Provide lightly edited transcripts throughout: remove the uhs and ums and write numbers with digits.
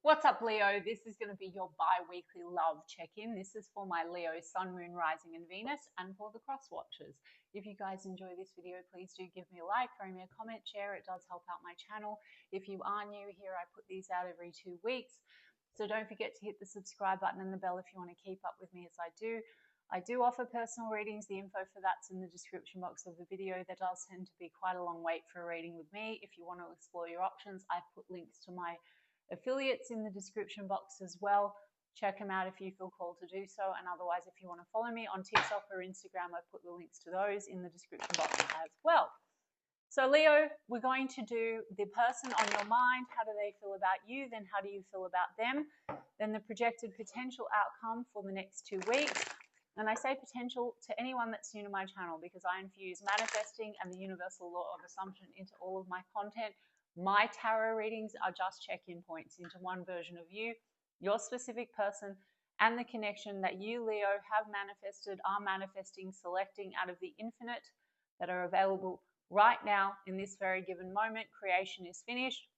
What's up, Leo? This is going to be your bi-weekly love check-in. This is for my Leo, Sun, Moon, Rising and Venus, and for the cross watchers. If you guys enjoy this video, please do give me a like, throw me a comment, share. It does help out my channel. If you are new here, I put these out every 2 weeks. So don't forget to hit the subscribe button and the bell if you want to keep up with me as I do. I do offer personal readings. The info for that's in the description box of the video. There does tend to be quite a long wait for a reading with me. If you want to explore your options, I've put links to my affiliates in the description box as well. Check them out if you feel called to do so, and otherwise if you want to follow me on TikTok or Instagram, I've put the links to those in the description box as well. So Leo, we're going to do the person on your mind. How do they feel about you? Then how do you feel about them? Then the projected potential outcome for the next 2 weeks. And I say potential to anyone that's new to my channel because I infuse manifesting and the universal law of assumption into all of my content. My tarot readings are just check-in points into one version of you, your specific person, and the connection that you, Leo, have manifested, are manifesting, selecting out of the infinite that are available right now in this very given moment. Creation is finished.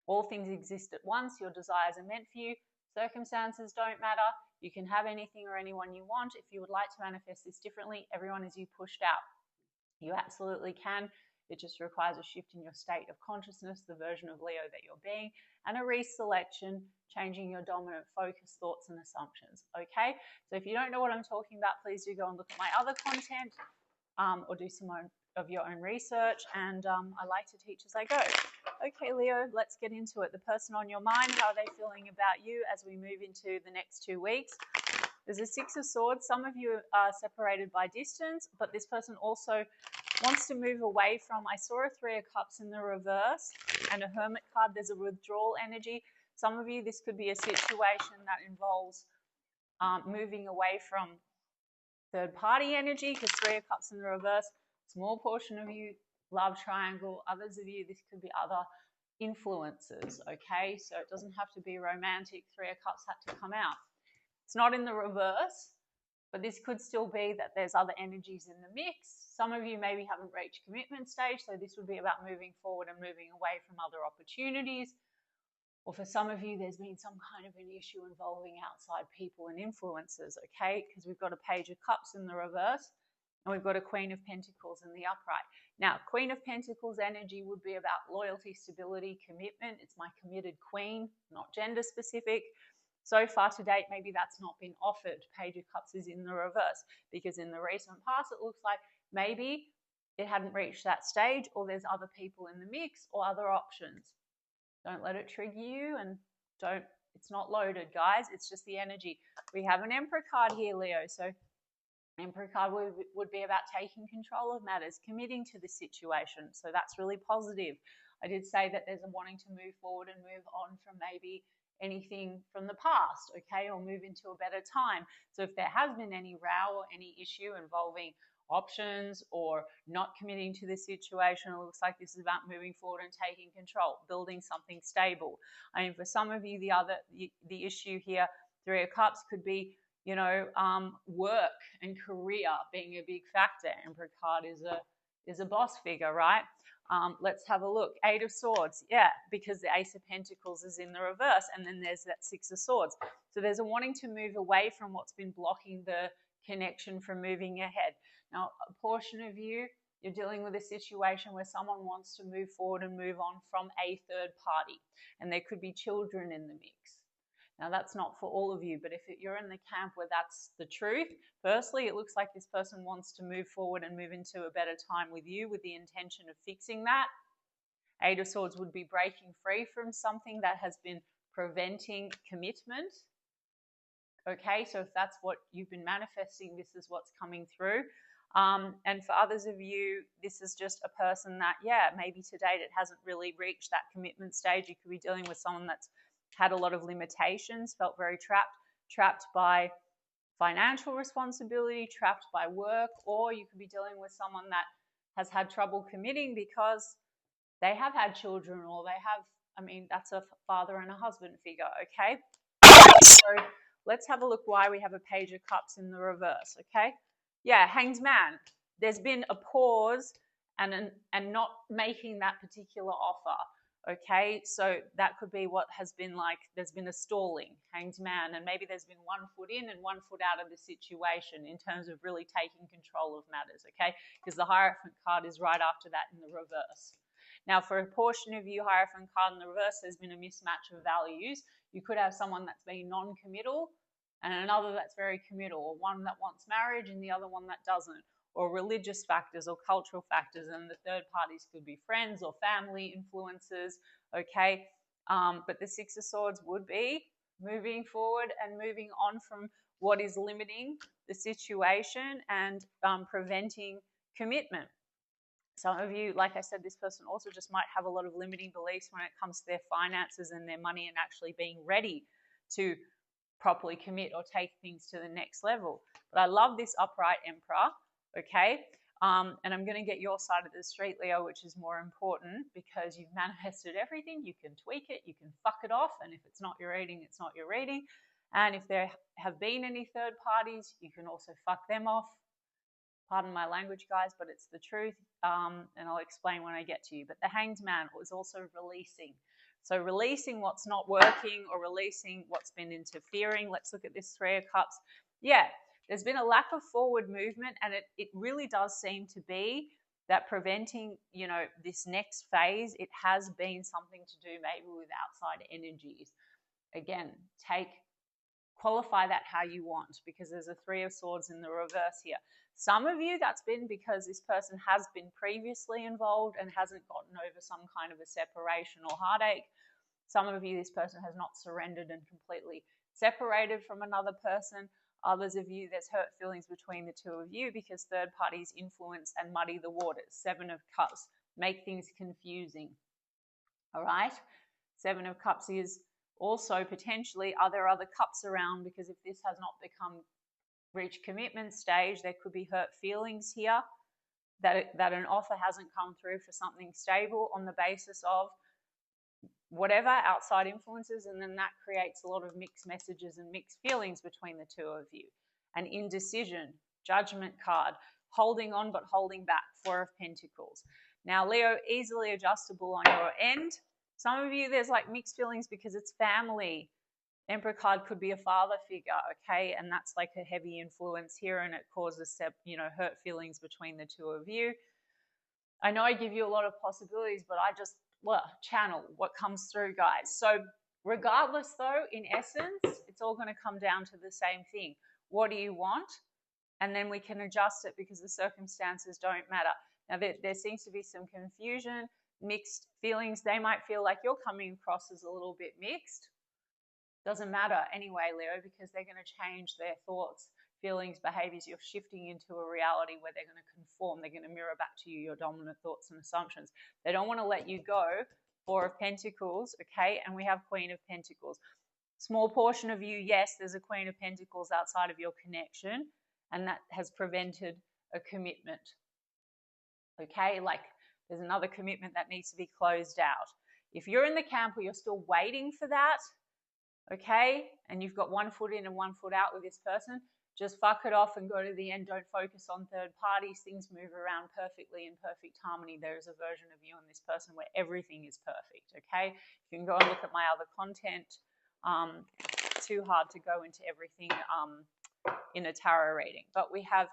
All things exist at once. Your desires are meant for you. Circumstances don't matter. You can have anything or anyone you want. If you would like to manifest this differently, everyone is you pushed out. You absolutely can. It just requires a shift in your state of consciousness, the version of Leo that you're being, and a reselection, changing your dominant focus, thoughts, and assumptions. Okay? So if you don't know what I'm talking about, please do go and look at my other content or do some of your own research. And I like to teach as I go. Okay, Leo, let's get into it. The person on your mind, how are they feeling about you as we move into the next 2 weeks? There's a Six of Swords. Some of you are separated by distance, but this person also wants to move away from, I saw a Three of Cups in the reverse and a Hermit card. There's a withdrawal energy. Some of you, this could be a situation that involves moving away from third party energy, because Three of Cups in the reverse, small portion of you, love triangle. Others of you, this could be other influences, okay? So it doesn't have to be romantic. Three of Cups had to come out. It's not in the reverse, but this could still be that there's other energies in the mix. Some of you maybe haven't reached commitment stage, so this would be about moving forward and moving away from other opportunities. Or for some of you, there's been some kind of an issue involving outside people and influences, okay? Because we've got a Page of Cups in the reverse and we've got a Queen of Pentacles in the upright. Now, Queen of Pentacles energy would be about loyalty, stability, commitment. It's my committed queen, not gender specific. So far to date, maybe that's not been offered. Page of Cups is in the reverse because in the recent past, it looks like maybe it hadn't reached that stage, or there's other people in the mix or other options. Don't let it trigger you, and it's not loaded, guys. It's just the energy. We have an Emperor card here, Leo. So Emperor card would be about taking control of matters, committing to the situation. So that's really positive. I did say that there's a wanting to move forward and move on from maybe anything from the past, okay, or move into a better time. So if there has been any row or any issue involving options or not committing to the situation, it looks like this is about moving forward and taking control, building something stable. I mean, for some of you, the issue here, Three of Cups, could be, you know, work and career being a big factor. Emperor card is a boss figure, right? Let's have a look. Eight of Swords, yeah, because the Ace of Pentacles is in the reverse, and then there's that Six of Swords. So there's a wanting to move away from what's been blocking the connection from moving ahead. Now, a portion of you, you're dealing with a situation where someone wants to move forward and move on from a third party, and there could be children in the mix. Now, that's not for all of you, but if you're in the camp where that's the truth, firstly, it looks like this person wants to move forward and move into a better time with you with the intention of fixing that. Eight of Swords would be breaking free from something that has been preventing commitment. Okay, so if that's what you've been manifesting, this is what's coming through. And for others of you, this is just a person that, yeah, maybe to date it hasn't really reached that commitment stage. You could be dealing with someone that's had a lot of limitations, felt very trapped by financial responsibility, trapped by work, or you could be dealing with someone that has had trouble committing because they have had children, or they have, I mean, that's a father and a husband figure, okay? So let's have a look why we have a Page of Cups in the reverse, okay? Yeah, Hanged Man. There's been a pause and not making that particular offer, Okay, so that could be what has been like, there's been a stalling, Hanged Man, and maybe there's been 1 foot in and 1 foot out of the situation in terms of really taking control of matters, okay? Because the Hierophant card is right after that in the reverse. Now, for a portion of you, Hierophant card in the reverse, there's been a mismatch of values. You could have someone that's been non-committal and another that's very committal, or one that wants marriage and the other one that doesn't, or religious factors or cultural factors, and the third parties could be friends or family influences, okay? But the Six of Swords would be moving forward and moving on from what is limiting the situation and preventing commitment. Some of you, like I said, this person also just might have a lot of limiting beliefs when it comes to their finances and their money and actually being ready to properly commit or take things to the next level. But I love this upright Emperor. Okay, and I'm going to get your side of the street, Leo, which is more important because you've manifested everything. You can tweak it, you can fuck it off, and if it's not your reading, it's not your reading. And if there have been any third parties, you can also fuck them off. Pardon my language, guys, but it's the truth, and I'll explain when I get to you. But the Hanged Man was also releasing. So releasing what's not working or releasing what's been interfering. Let's look at this Three of Cups. Yeah, there's been a lack of forward movement, and it really does seem to be that preventing, you know, this next phase, it has been something to do maybe with outside energies. Again, qualify that how you want, because there's a Three of Swords in the reverse here. Some of you, that's been because this person has been previously involved and hasn't gotten over some kind of a separation or heartache. Some of you, this person has not surrendered and completely separated from another person. Others of you, there's hurt feelings between the two of you because third parties influence and muddy the waters. Seven of Cups, make things confusing. All right? Seven of Cups is also potentially, are there other cups around? Because if this has not reached commitment stage, there could be hurt feelings here that an offer hasn't come through for something stable on the basis of whatever outside influences, and then that creates a lot of mixed messages and mixed feelings between the two of you. An indecision, Judgment card, holding on but holding back, Four of Pentacles. Now, Leo, easily adjustable on your end. Some of you, there's like mixed feelings because it's family. Emperor card could be a father figure, okay? And that's like a heavy influence here, and it causes, you know, hurt feelings between the two of you. I know I give you a lot of possibilities, but I just channel what comes through, guys. So regardless, though, in essence, it's all going to come down to the same thing. What do you want? And then we can adjust it because the circumstances don't matter. Now, there seems to be some confusion, mixed feelings. They might feel like you're coming across as a little bit mixed. Doesn't matter anyway, Leo, because they're going to change their thoughts, feelings, behaviors. You're shifting into a reality where they're going to conform. They're going to mirror back to you your dominant thoughts and assumptions. They don't want to let you go. Four of Pentacles, okay? And we have Queen of Pentacles. Small portion of you, yes, there's a Queen of Pentacles outside of your connection, and that has prevented a commitment, okay? Like there's another commitment that needs to be closed out. If you're in the camp where you're still waiting for that, okay, and you've got 1 foot in and 1 foot out with this person, just fuck it off and go to the end. Don't focus on third parties. Things move around perfectly in perfect harmony. There is a version of you and this person where everything is perfect, okay? You can go and look at my other content. Too hard to go into everything in a tarot reading. But we have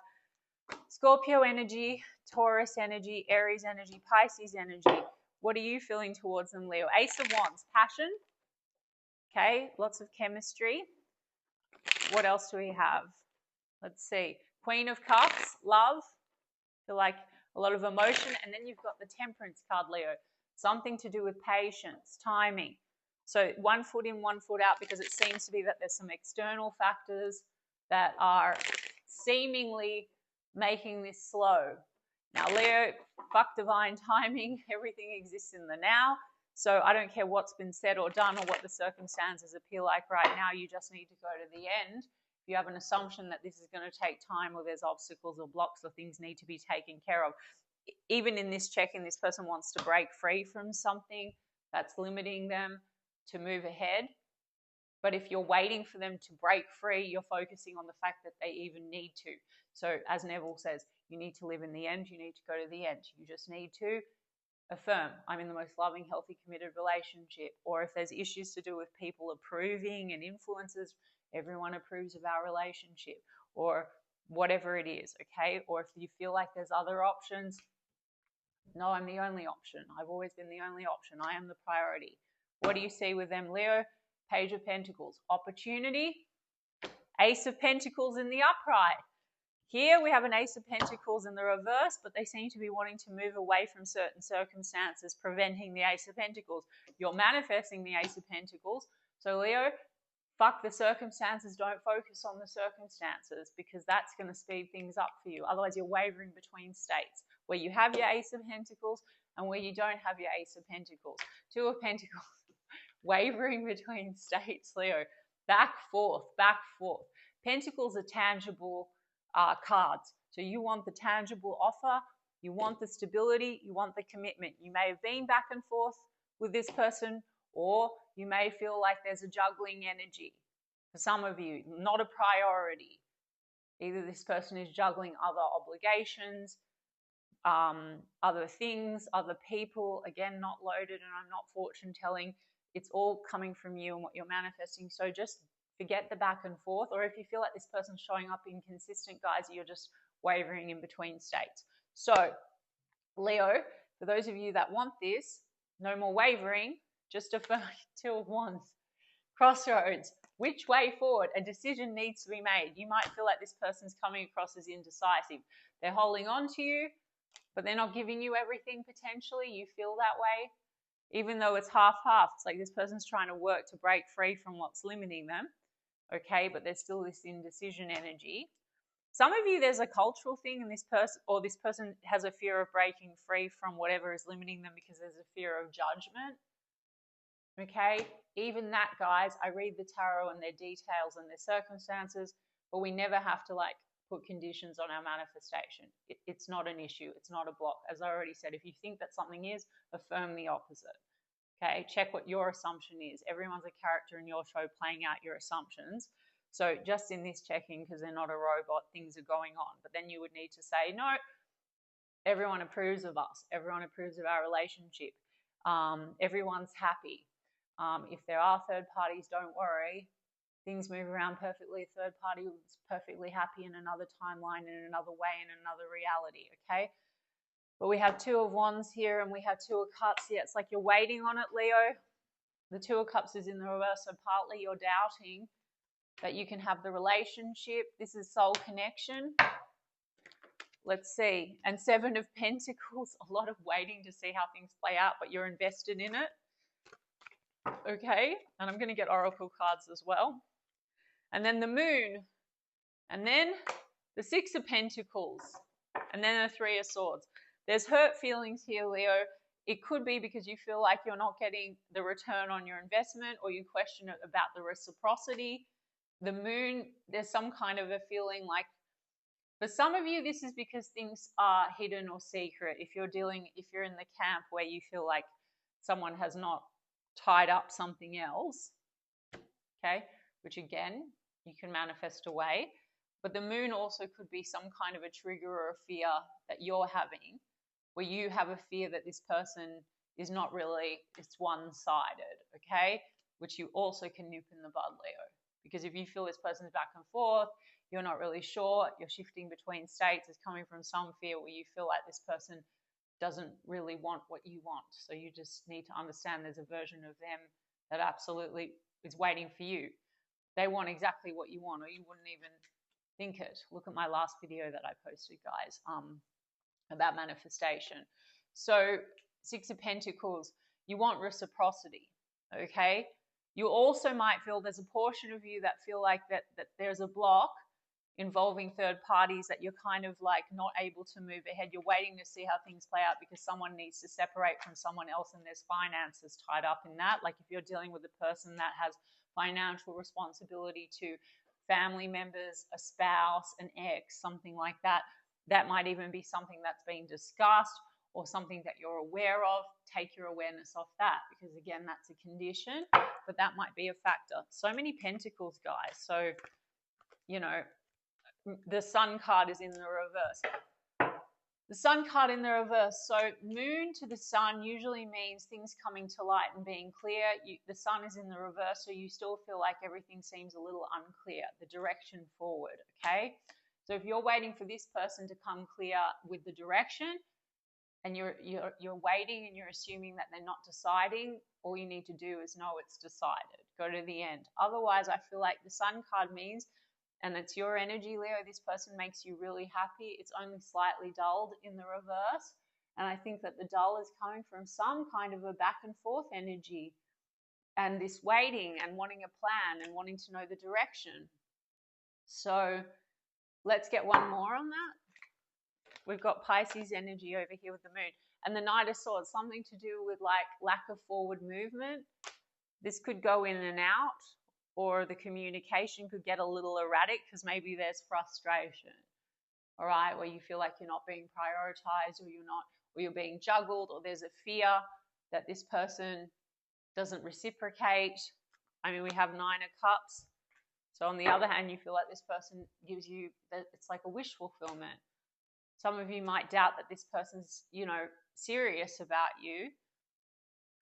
Scorpio energy, Taurus energy, Aries energy, Pisces energy. What are you feeling towards them, Leo? Ace of Wands, passion. Okay, lots of chemistry. What else do we have? Let's see. Queen of Cups, love. Feel like a lot of emotion. And then you've got the Temperance card, Leo. Something to do with patience, timing. So 1 foot in, 1 foot out, because it seems to be that there's some external factors that are seemingly making this slow. Now, Leo, fuck divine timing. Everything exists in the now. So I don't care what's been said or done or what the circumstances appear like right now. You just need to go to the end. If you have an assumption that this is going to take time or there's obstacles or blocks or things need to be taken care of. Even in this check-in, this person wants to break free from something that's limiting them to move ahead. But if you're waiting for them to break free, you're focusing on the fact that they even need to. So as Neville says, you need to live in the end. You need to go to the end. You just need to affirm, I'm in the most loving, healthy, committed relationship. Or if there's issues to do with people approving and influences, everyone approves of our relationship, or whatever it is, okay? Or if you feel like there's other options, no, I'm the only option. I've always been the only option. I am the priority. What do you see with them, Leo? Page of Pentacles, opportunity, Ace of Pentacles in the upright. Here we have an Ace of Pentacles in the reverse, but they seem to be wanting to move away from certain circumstances, preventing the Ace of Pentacles. You're manifesting the Ace of Pentacles. So Leo, fuck the circumstances. Don't focus on the circumstances, because that's going to speed things up for you. Otherwise, you're wavering between states where you have your Ace of Pentacles and where you don't have your Ace of Pentacles. Two of Pentacles, wavering between states, Leo. Back, forth, back, forth. Pentacles are tangible cards. So you want the tangible offer, you want the stability, you want the commitment. You may have been back and forth with this person, or you may feel like there's a juggling energy. For some of you, not a priority. Either this person is juggling other obligations, other things, other people. Again, not loaded, and I'm not fortune telling. It's all coming from you and what you're manifesting. So just forget the back and forth. Or if you feel like this person's showing up inconsistent, guys, you're just wavering in between states. So Leo, for those of you that want this, no more wavering, just affirm. Two of Wands. Crossroads. Which way forward? A decision needs to be made. You might feel like this person's coming across as indecisive. They're holding on to you, but they're not giving you everything potentially. You feel that way. Even though it's half-half, it's like this person's trying to work to break free from what's limiting them, okay? But there's still this indecision energy. Some of you, there's a cultural thing in this person, or this person has a fear of breaking free from whatever is limiting them because there's a fear of judgment, okay? Even that, guys, I read the tarot and their details and their circumstances, but we never have to like put conditions on our manifestation. It's not an issue. It's not a block. As I already said, if you think that something is, affirm the opposite. Okay, check what your assumption is. Everyone's a character in your show playing out your assumptions. So just in this checking, because they're not a robot, things are going on. But then you would need to say, no, everyone approves of us. Everyone approves of our relationship. Everyone's happy. If there are third parties, don't worry. Things move around perfectly. A third party is perfectly happy in another timeline, in another way, in another reality, okay? But we have Two of Wands here and we have Two of Cups here. It's like you're waiting on it, Leo. The Two of Cups is in the reverse, so partly you're doubting that you can have the relationship. This is soul connection. Let's see. And Seven of Pentacles, a lot of waiting to see how things play out, but you're invested in it. Okay, and I'm going to get oracle cards as well. And then the Moon, and then the Six of Pentacles, and then the Three of Swords. There's hurt feelings here, Leo. It could be because you feel like you're not getting the return on your investment, or you question about the reciprocity. The Moon, there's some kind of a feeling like, for some of you, this is because things are hidden or secret. If you're in the camp where you feel like someone has not tied up something else, okay, which again, you can manifest away. But the Moon also could be some kind of a trigger or a fear that you're having, where you have a fear that this person is not really, it's one-sided, okay, which you also can nip in the bud, Leo. Because if you feel this person's back and forth, you're not really sure, you're shifting between states, it's coming from some fear where you feel like this person doesn't really want what you want. So you just need to understand there's a version of them that absolutely is waiting for you. They want exactly what you want, or you wouldn't even think it. Look at my last video that I posted, guys, about manifestation. So Six of Pentacles, you want reciprocity, okay? You also might feel there's a portion of you that feel like that there's a block involving third parties, that you're kind of like not able to move ahead. You're waiting to see how things play out because someone needs to separate from someone else and there's finances tied up in that. Like if you're dealing with a person that has financial responsibility to family members, a spouse, an ex, something like that, that might even be something that's being discussed or something that you're aware of. Take your awareness off that, because again, that's a condition, but that might be a factor. So many pentacles, guys. So, you know, the Sun card is in the reverse. The sun card in the reverse. So moon to the sun usually means things coming to light and being clear. The sun is in the reverse, so you still feel like everything seems a little unclear, the direction forward, okay? So if you're waiting for this person to come clear with the direction and you're waiting and you're assuming that they're not deciding, all you need to do is know it's decided. Go to the end. Otherwise, I feel like the sun card means, and it's your energy, Leo, this person makes you really happy. It's only slightly dulled in the reverse. And I think that the dull is coming from some kind of a back and forth energy and this waiting and wanting a plan and wanting to know the direction. So let's get one more on that. We've got Pisces energy over here with the moon. And the Knight of Swords, something to do with like lack of forward movement. This could go in and out, or the communication could get a little erratic because maybe there's frustration, all right, where you feel like you're not being prioritized, or you're being juggled, or there's a fear that this person doesn't reciprocate. I mean, we have 9 of Cups. So on the other hand, you feel like this person gives you, it's like a wish fulfillment. Some of you might doubt that this person's, serious about you.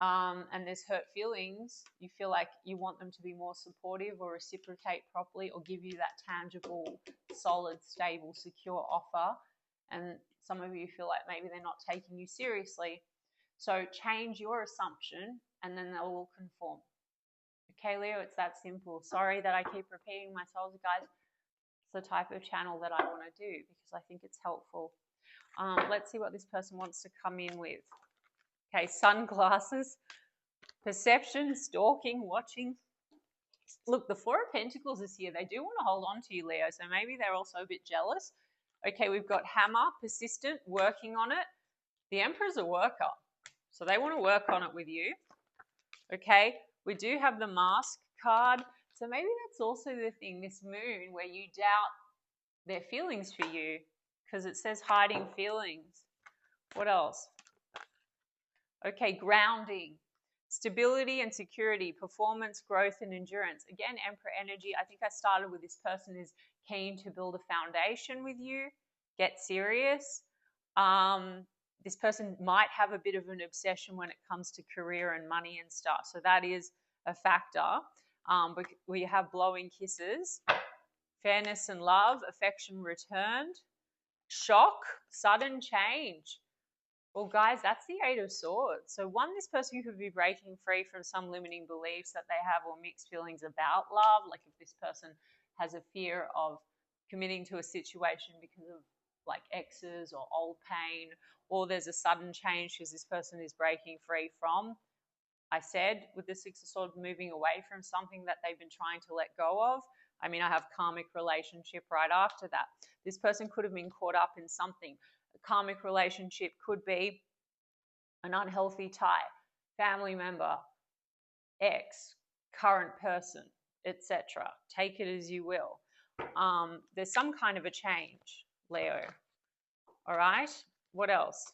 And there's hurt feelings. You feel like you want them to be more supportive or reciprocate properly or give you that tangible, solid, stable, secure offer. And some of you feel like maybe they're not taking you seriously. So change your assumption and then they'll all conform. Okay, Leo, it's that simple. Sorry that I keep repeating myself, guys. It's the type of channel that I want to do because I think it's helpful. Let's see what this person wants to come in with. Okay, sunglasses, perception, stalking, watching. Look, the Four of Pentacles is here. They do want to hold on to you, Leo, so maybe they're also a bit jealous. Okay, we've got hammer, persistent, working on it. The Emperor's a worker, so they want to work on it with you. Okay, we do have the Mask card. So maybe that's also the thing, this moon, where you doubt their feelings for you because it says hiding feelings. What else? Okay, grounding, stability and security, performance, growth, and endurance. Again, Emperor energy. I think I started with this person is keen to build a foundation with you, get serious. This person might have a bit of an obsession when it comes to career and money and stuff. So that is a factor. We have blowing kisses, fairness and love, affection returned, shock, sudden change. Well, guys, that's the Eight of Swords. So one, this person could be breaking free from some limiting beliefs that they have or mixed feelings about love. Like if this person has a fear of committing to a situation because of like exes or old pain, or there's a sudden change because this person is breaking free from, I said, with the Six of Swords, moving away from something that they've been trying to let go of. I mean, I have karmic relationship right after that. This person could have been caught up in something. A karmic relationship could be an unhealthy tie, family member, ex, current person, etc. Take it as you will. There's some kind of a change, Leo. All right? What else?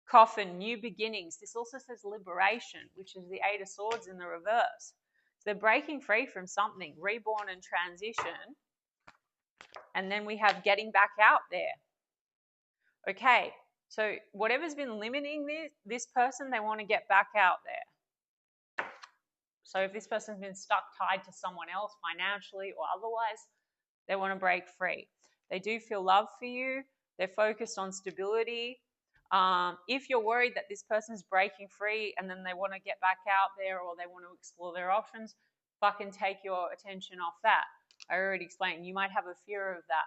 Coffin, new beginnings. This also says liberation, which is the Eight of Swords in the reverse. So they're breaking free from something, reborn and transition. And then we have getting back out there. Okay, so whatever's been limiting this person, they want to get back out there. So if this person's been stuck, tied to someone else financially or otherwise, they want to break free. They do feel love for you. They're focused on stability. If you're worried that this person's breaking free and then they want to get back out there or they want to explore their options, fucking take your attention off that. I already explained. You might have a fear of that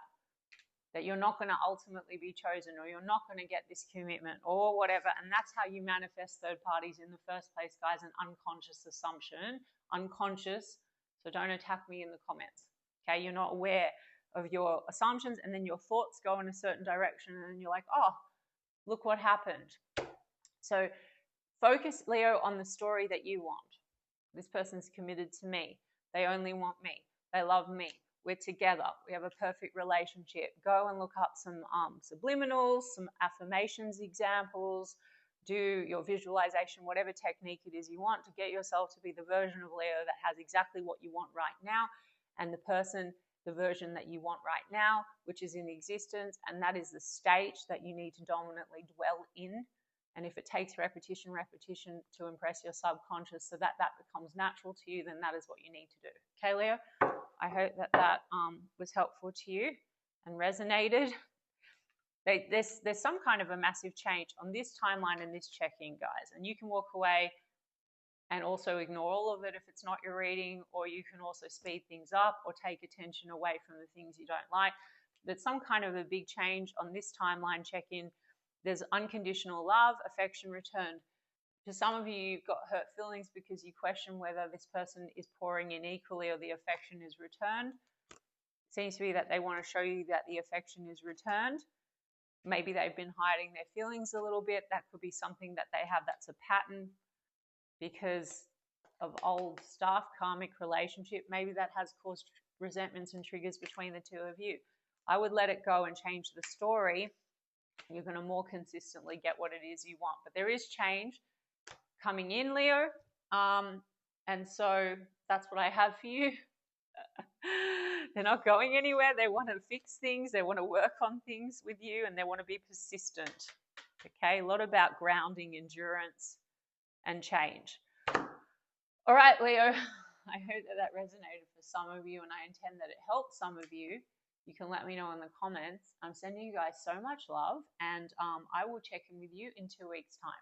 you're not going to ultimately be chosen or you're not going to get this commitment or whatever. And that's how you manifest third parties in the first place, guys, an unconscious assumption. Unconscious, so don't attack me in the comments. Okay, you're not aware of your assumptions and then your thoughts go in a certain direction and then you're like, oh, look what happened. So focus, Leo, on the story that you want. This person's committed to me. They only want me. They love me. We're together. We have a perfect relationship. Go and look up some subliminals, some affirmations examples. Do your visualization, whatever technique it is you want to get yourself to be the version of Leo that has exactly what you want right now. And the person the version that you want right now, which is in existence, and that is the state that you need to dominantly dwell in. And if it takes repetition to impress your subconscious so that becomes natural to you, then that is what you need to do. Okay, Leo? I hope that was helpful to you and resonated. There's some kind of a massive change on this timeline and this check-in, guys. And you can walk away and also ignore all of it if it's not your reading, or you can also speed things up or take attention away from the things you don't like. But some kind of a big change on this timeline check-in. There's unconditional love, affection returned. For some of you, you've got hurt feelings because you question whether this person is pouring in equally or the affection is returned. It seems to be that they want to show you that the affection is returned. Maybe they've been hiding their feelings a little bit. That could be something that they have that's a pattern because of old stuff, karmic relationship. Maybe that has caused resentments and triggers between the two of you. I would let it go and change the story. You're going to more consistently get what it is you want. But there is change coming in, Leo. And so that's what I have for you. They're not going anywhere. They want to fix things. They want to work on things with you, and they want to be persistent. Okay, a lot about grounding, endurance, and change. All right, Leo, I hope that resonated for some of you, and I intend that it helped some of you. You can let me know in the comments. I'm sending you guys so much love, and I will check in with you in 2 weeks' time.